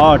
8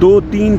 2-3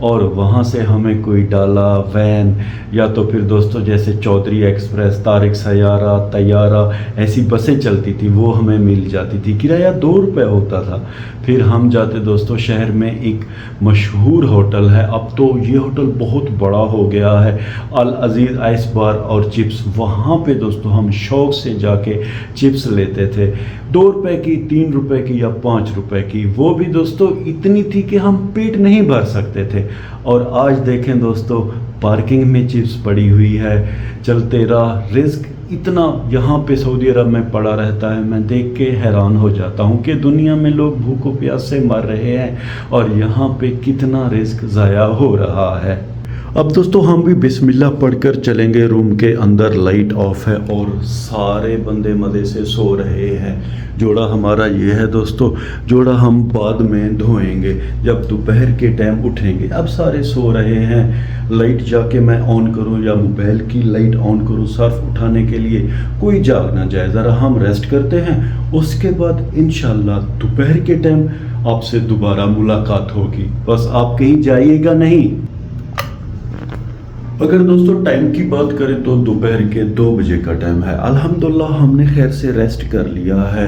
اور وہاں سے ہمیں کوئی ڈالا وین یا تو پھر دوستوں جیسے چودھری ایکسپریس، طارق سیارہ، طیارہ ایسی بسیں چلتی تھی وہ ہمیں مل جاتی تھی، کرایہ 2 روپے ہوتا تھا۔ پھر ہم جاتے دوستوں شہر میں ایک مشہور ہوٹل ہے، اب تو یہ ہوٹل بہت بڑا ہو گیا ہے، العزیز آئس بار اور چپس، وہاں پہ دوستوں ہم شوق سے جا کے چپس لیتے تھے، 2 روپے کی، 3 روپے کی یا 5 روپے کی، وہ بھی دوستوں اتنی تھی کہ ہم پیٹ نہیں بھر سکتے تھے۔ اور آج دیکھیں دوستوں پارکنگ میں چپس پڑی ہوئی ہے، چلتے راہ رزق اتنا یہاں پہ سعودی عرب میں پڑا رہتا ہے، میں دیکھ کے حیران ہو جاتا ہوں کہ دنیا میں لوگ بھوک و پیاس سے مر رہے ہیں اور یہاں پہ کتنا رزق ضائع ہو رہا ہے۔ اب دوستو ہم بھی بسم اللہ پڑھ کر چلیں گے روم کے اندر، لائٹ آف ہے اور سارے بندے مزے سے سو رہے ہیں۔ جوڑا ہمارا یہ ہے دوستو، جوڑا ہم بعد میں دھوئیں گے جب دوپہر کے ٹائم اٹھیں گے۔ اب سارے سو رہے ہیں، لائٹ جا کے میں آن کروں یا موبائل کی لائٹ آن کروں صرف اٹھانے کے لیے، کوئی جاگ نہ جائے، ذرا ہم ریسٹ کرتے ہیں، اس کے بعد انشاءاللہ دوپہر کے ٹائم آپ سے دوبارہ ملاقات ہوگی، بس آپ کہیں جائیے گا نہیں۔ اگر دوستو ٹائم کی بات کریں تو دوپہر کے 2 بجے کا ٹائم ہے، الحمدللہ ہم نے خیر سے ریسٹ کر لیا ہے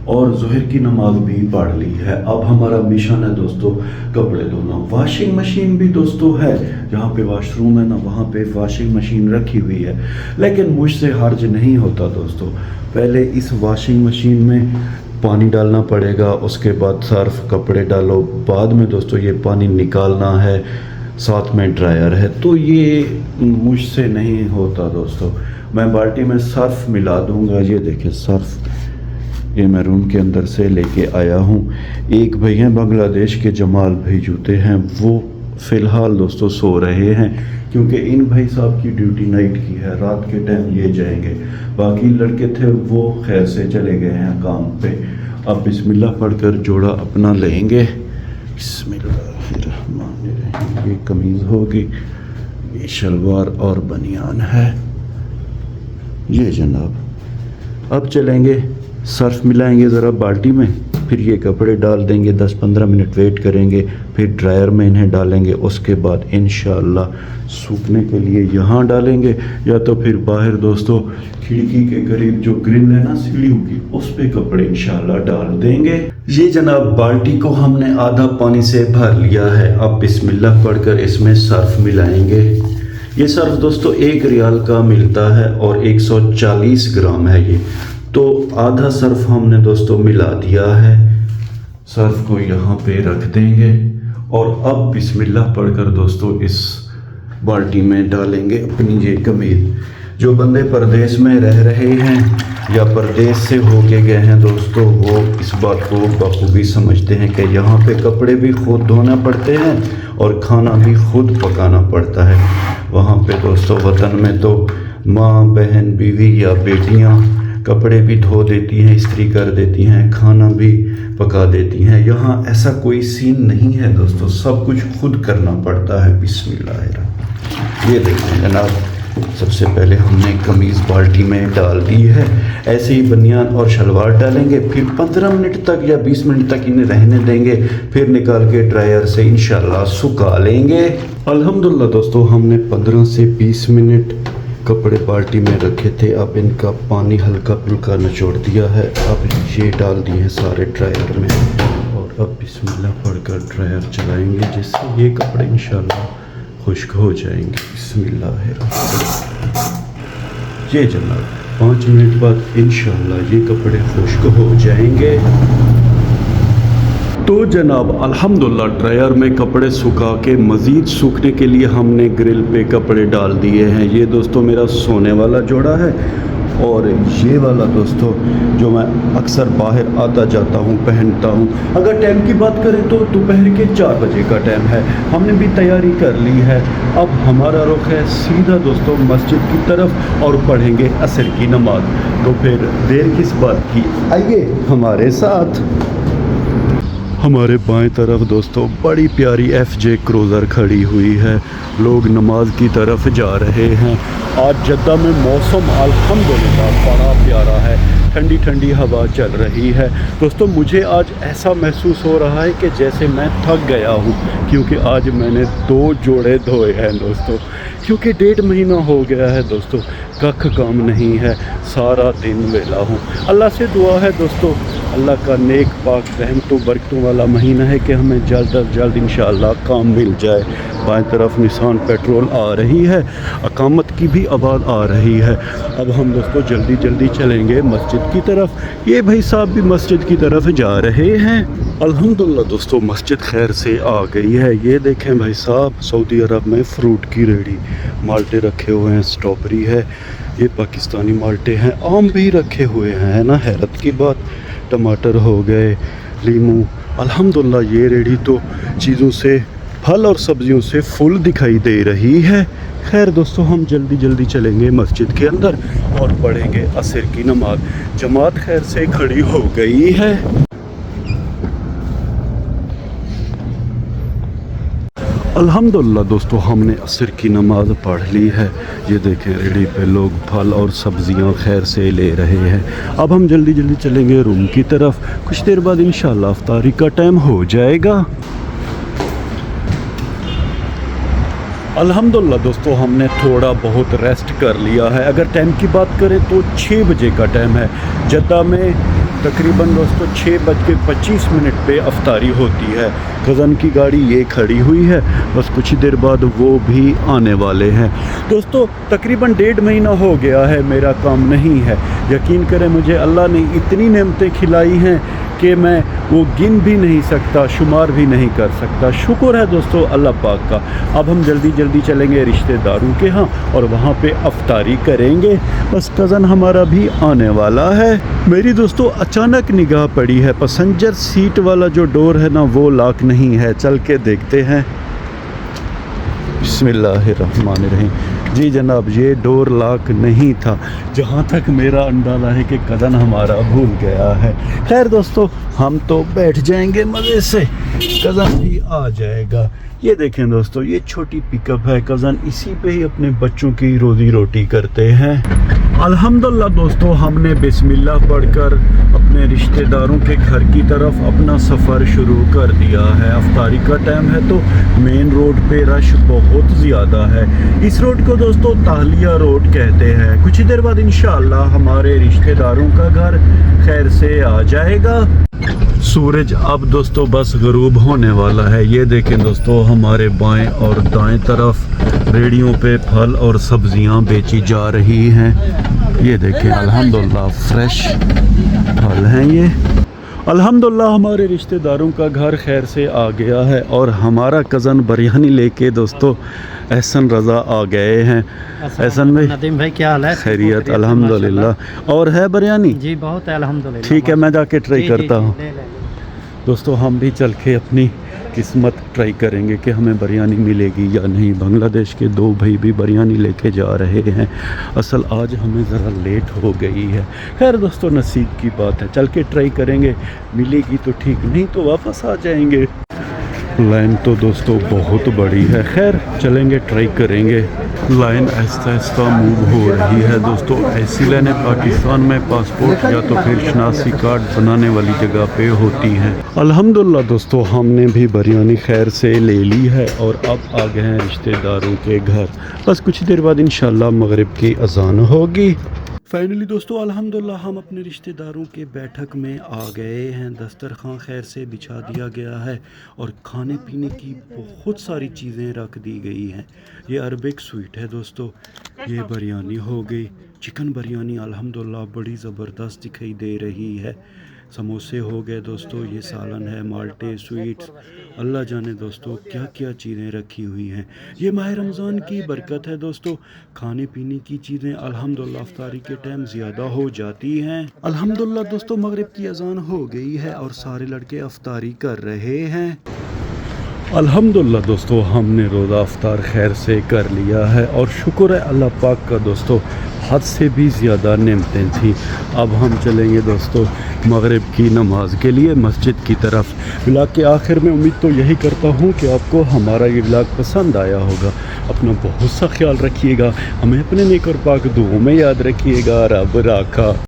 اور ظہر کی نماز بھی پڑھ لی ہے۔ اب ہمارا مشن ہے دوستو کپڑے دھونا، واشنگ مشین بھی دوستو ہے، جہاں پہ واش روم ہے نا وہاں پہ واشنگ مشین رکھی ہوئی ہے، لیکن مجھ سے حرج نہیں ہوتا دوستو، پہلے اس واشنگ مشین میں پانی ڈالنا پڑے گا، اس کے بعد صرف کپڑے ڈالو، بعد میں دوستو یہ پانی نکالنا ہے، ساتھ میں ڈرائر ہے، تو یہ مجھ سے نہیں ہوتا دوستو۔ میں بالٹی میں صرف ملا دوں گا، یہ دیکھیں صرف یہ میں روم کے اندر سے لے کے آیا ہوں۔ ایک بھائی ہیں بنگلہ دیش کے، جمال بھائی جوتے ہیں، وہ فی الحال دوستو سو رہے ہیں کیونکہ ان بھائی صاحب کی ڈیوٹی نائٹ کی ہے، رات کے ٹائم یہ جائیں گے، باقی لڑکے تھے وہ خیر سے چلے گئے ہیں کام پہ۔ اب بسم اللہ پڑھ کر جوڑا اپنا لیں گے، بسم اللہ الرحمن الرحیم۔ یہ قمیض ہوگی، یہ شلوار اور بنیان ہے، یہ جناب۔ اب چلیں گے، صرف ملائیں گے ذرا بالٹی میں، پھر یہ کپڑے ڈال دیں گے، 10-15 منٹ ویٹ کریں گے، پھر ڈرائر میں انہیں ڈالیں گے، اس کے بعد انشاءاللہ سوکھنے کے لیے یہاں ڈالیں گے، یا تو پھر باہر دوستو کھڑکی کے قریب جو گرل ہے نا سیڑھیوں کی، اس پہ کپڑے انشاءاللہ ڈال دیں گے۔ یہ جناب بالٹی کو ہم نے آدھا پانی سے بھر لیا ہے، اب بسم اللہ پڑھ کر اس میں صرف ملائیں گے۔ یہ صرف دوستو 1 ریال کا ملتا ہے اور 140 گرام ہے یہ، تو آدھا صرف ہم نے دوستو ملا دیا ہے، صرف کو یہاں پہ رکھ دیں گے اور اب بسم اللہ پڑھ کر دوستو اس بالٹی میں ڈالیں گے اپنی یہ قمیض۔ جو بندے پردیس میں رہ رہے ہیں یا پردیس سے ہو کے گئے ہیں دوستو، وہ اس بات کو بخوبی سمجھتے ہیں کہ یہاں پہ کپڑے بھی خود دھونا پڑتے ہیں اور کھانا بھی خود پکانا پڑتا ہے۔ وہاں پہ دوستو وطن میں تو ماں، بہن، بیوی یا بیٹیاں کپڑے بھی دھو دیتی ہیں، استری کر دیتی ہیں، کھانا بھی پکا دیتی ہیں، یہاں ایسا کوئی سین نہیں ہے دوستو، سب کچھ خود کرنا پڑتا ہے۔ بسم اللہ الرحمن۔ یہ دیکھیں جناب، سب سے پہلے ہم نے قمیض بالٹی میں ڈال دی ہے، ایسے ہی بنیان اور شلوار ڈالیں گے، پھر 15 منٹ تک یا 20 منٹ تک انہیں رہنے دیں گے، پھر نکال کے ڈرائر سے انشاءاللہ سکھا لیں گے۔ الحمدللہ دوستو ہم نے 15 سے 20 منٹ کپڑے بالٹی میں رکھے تھے، اب ان کا پانی ہلکا پھلکا نچوڑ دیا ہے، اب یہ ڈال دیے ہیں سارے ڈرائر میں اور اب بسم اللہ پڑھ کر ڈرائر چلائیں گے، جس سے یہ کپڑے انشاءاللہ خشک ہو جائیں گے۔ بسم اللہ الرحمن۔ یہ جناب 5 منٹ بعد انشاءاللہ یہ کپڑے خشک ہو جائیں گے۔ تو جناب الحمدللہ ڈرائر میں کپڑے سکھا کے مزید سوکھنے کے لیے ہم نے گرل پہ کپڑے ڈال دیے ہیں۔ یہ دوستو میرا سونے والا جوڑا ہے اور یہ والا دوستو جو میں اکثر باہر آتا جاتا ہوں پہنتا ہوں۔ اگر ٹائم کی بات کریں تو دوپہر کے 4 بجے کا ٹائم ہے، ہم نے بھی تیاری کر لی ہے، اب ہمارا رخ ہے سیدھا دوستو مسجد کی طرف اور پڑھیں گے عصر کی نماز، تو پھر دیر کس بات کی، آئیے ہمارے ساتھ۔ ہمارے بائیں طرف دوستو بڑی پیاری ایف جے کروزر کھڑی ہوئی ہے، لوگ نماز کی طرف جا رہے ہیں۔ آج جدہ میں موسم الحمدللہ بڑا پیارا ہے، ٹھنڈی ٹھنڈی ہوا چل رہی ہے دوستوں. مجھے آج ایسا محسوس ہو رہا ہے کہ جیسے میں تھک گیا ہوں، کیونکہ آج میں نے 2 جوڑے دھوئے ہیں دوستوں، کیونکہ 1.5 مہینہ ہو گیا ہے دوستوں، ککھ کام نہیں ہے، سارا دن ویلا ہوں. اللہ سے دعا ہے دوستوں، اللہ کا نیک پاک رحمتوں برکتوں والا مہینہ ہے کہ ہمیں جلد از جلد انشاءاللہ کام مل جائے. بائیں طرف نسان پیٹرول آ رہی ہے، اقامت کی بھی آواز آ رہی ہے. اب ہم دوستوں جلدی جلدی چلیں گے مسجد کی طرف. یہ بھائی صاحب بھی مسجد کی طرف جا رہے ہیں. الحمدللہ دوستوں مسجد خیر سے آ گئی ہے. یہ دیکھیں بھائی صاحب، سعودی عرب میں فروٹ کی ریڑھی، مالٹے رکھے ہوئے ہیں، اسٹرابری ہے، یہ پاکستانی مالٹے ہیں، آم بھی رکھے ہوئے ہیں نا، حیرت کی بات. ٹماٹر ہو گئے، لیمو. الحمدللہ یہ ریڑھی تو چیزوں سے، پھل اور سبزیوں سے فل دکھائی دے رہی ہے. خیر دوستوں ہم جلدی جلدی چلیں گے مسجد کے اندر اور پڑھیں گے عصر کی نماز. جماعت خیر سے کھڑی ہو گئی ہے. الحمدللہ دوستو ہم نے عصر کی نماز پڑھ لی ہے. یہ دیکھیں ریڑھی پہ لوگ پھل اور سبزیاں خیر سے لے رہے ہیں. اب ہم جلدی جلدی چلیں گے روم کی طرف. کچھ دیر بعد انشاءاللہ افطاری کا ٹائم ہو جائے گا. الحمدللہ دوستو ہم نے تھوڑا بہت ریسٹ کر لیا ہے. اگر ٹائم کی بات کریں تو 6 بجے کا ٹائم ہے. جدہ میں تقریباً دوستو 6:25 پہ افطاری ہوتی ہے. کزن کی گاڑی یہ کھڑی ہوئی ہے، بس کچھ دیر بعد وہ بھی آنے والے ہیں. دوستو تقریباً 1.5 مہینہ ہو گیا ہے میرا کام نہیں ہے. یقین کریں مجھے اللہ نے اتنی نعمتیں کھلائی ہیں کہ میں وہ گن بھی نہیں سکتا، شمار بھی نہیں کر سکتا. شکر ہے دوستو اللہ پاک کا. اب ہم جلدی جلدی چلیں گے رشتہ داروں کے ہاں اور وہاں پہ افطاری کریں گے. بس کزن ہمارا بھی آنے والا ہے. میری دوستو اچانک نگاہ پڑی ہے، پیسنجر سیٹ والا جو ڈور ہے نا وہ لاک نہیں ہے. چل کے دیکھتے ہیں. بسم اللہ الرحمن الرحیم. جی جناب یہ ڈور لاک نہیں تھا. جہاں تک میرا اندازہ ہے کہ کزن ہمارا بھول گیا ہے. خیر دوستو ہم تو بیٹھ جائیں گے مزے سے، کزن بھی آ جائے گا. یہ دیکھیں دوستو یہ چھوٹی پک اپ ہے، کزن اسی پہ ہی اپنے بچوں کی روزی روٹی کرتے ہیں. الحمدللہ دوستو ہم نے بسم اللہ پڑھ کر اپنے رشتہ داروں کے گھر کی طرف اپنا سفر شروع کر دیا ہے. افطاری کا ٹائم ہے تو مین روڈ پہ رش بہت زیادہ ہے. اس روڈ کو دوستو تالیہ روڈ کہتے ہیں. کچھ دیر بعد انشاءاللہ ہمارے رشتہ داروں کا گھر خیر سے آ جائے گا. سورج اب دوستو بس غروب ہونے والا ہے. یہ دیکھیں دوستو ہمارے بائیں اور دائیں طرف ریڑھیوں پہ پھل اور سبزیاں بیچی جا رہی ہیں. یہ دیکھیں الحمدللہ فریش پھل ہیں یہ. الحمدللہ ہمارے رشتہ داروں کا گھر خیر سے آ گیا ہے اور ہمارا کزن بریانی لے کے دوستو احسن رضا آ گئے ہیں. احسن بھائی، ندیم بھائی کیا حال ہے؟ خیریت الحمدللہ. اور ہے بریانی؟ جی بہت ہے الحمدللہ. ٹھیک ہے میں جا کے ٹرائی کرتا ہوں. لے. دوستو ہم بھی چل کے اپنی قسمت ٹرائی کریں گے کہ ہمیں بریانی ملے گی یا نہیں. بنگلہ دیش کے 2 بھائی بھی بریانی لے کے جا رہے ہیں. اصل آج ہمیں ذرا لیٹ ہو گئی ہے. خیر دوستو نصیب کی بات ہے، چل کے ٹرائی کریں گے. ملے گی تو ٹھیک، نہیں تو واپس آ جائیں گے. لائن تو دوستو بہت بڑی ہے. خیر چلیں گے ٹرائی کریں گے. لائن آہستہ آہستہ موو ہو رہی ہے دوستو. ایسی لائنیں پاکستان میں پاسپورٹ یا تو پھر شناسی کارڈ بنانے والی جگہ پہ ہوتی ہیں. الحمدللہ دوستو ہم نے بھی بریانی خیر سے لے لی ہے اور اب آ گئے ہیں رشتہ داروں کے گھر. بس کچھ دیر بعد انشاءاللہ مغرب کی اذان ہوگی. فائنلی دوستو الحمدللہ ہم اپنے رشتہ داروں کے بیٹھک میں آ گئے ہیں. دسترخوان خیر سے بچھا دیا گیا ہے اور کھانے پینے کی بہت ساری چیزیں رکھ دی گئی ہیں. یہ عربک سویٹ ہے دوستو. یہ بریانی ہو گئی، چکن بریانی الحمدللہ بڑی زبردست دکھائی دے رہی ہے. سموسے ہو گئے دوستو، یہ سالن ہے، مالٹے، سویٹس، اللہ جانے دوستو کیا کیا چیزیں رکھی ہوئی ہیں. یہ ماہ رمضان کی برکت ہے دوستو. کھانے پینے کی چیزیں الحمدللہ افطاری کے ٹائم زیادہ ہو جاتی ہیں. الحمدللہ دوستو مغرب کی اذان ہو گئی ہے اور سارے لڑکے افطاری کر رہے ہیں. الحمدللہ دوستو ہم نے روزہ افطار خیر سے کر لیا ہے اور شکر ہے اللہ پاک کا دوستو، حد سے بھی زیادہ نعمتیں تھیں. اب ہم چلیں گے دوستو مغرب کی نماز کے لیے مسجد کی طرف. ولاگ کے آخر میں امید تو یہی کرتا ہوں کہ آپ کو ہمارا یہ ولاگ پسند آیا ہوگا. اپنا بہت سا خیال رکھیے گا، ہمیں اپنے نیک اور پاک دعاؤں میں یاد رکھیے گا. رب راکھا.